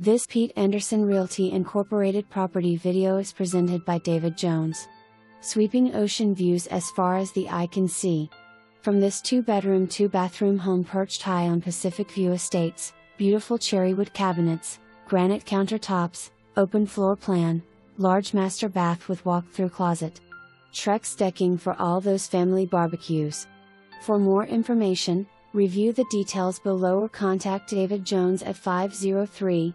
This Pete Anderson Realty Incorporated property video is presented by David Jones. Sweeping ocean views as far as the eye can see. From this 2-bedroom, 2-bathroom home perched high on Pacific View Estates, beautiful cherrywood cabinets, granite countertops, open floor plan, large master bath with walk-through closet. Trex Decking for all those family barbecues. For more information, review the details below or contact David Jones at 503-355-2532.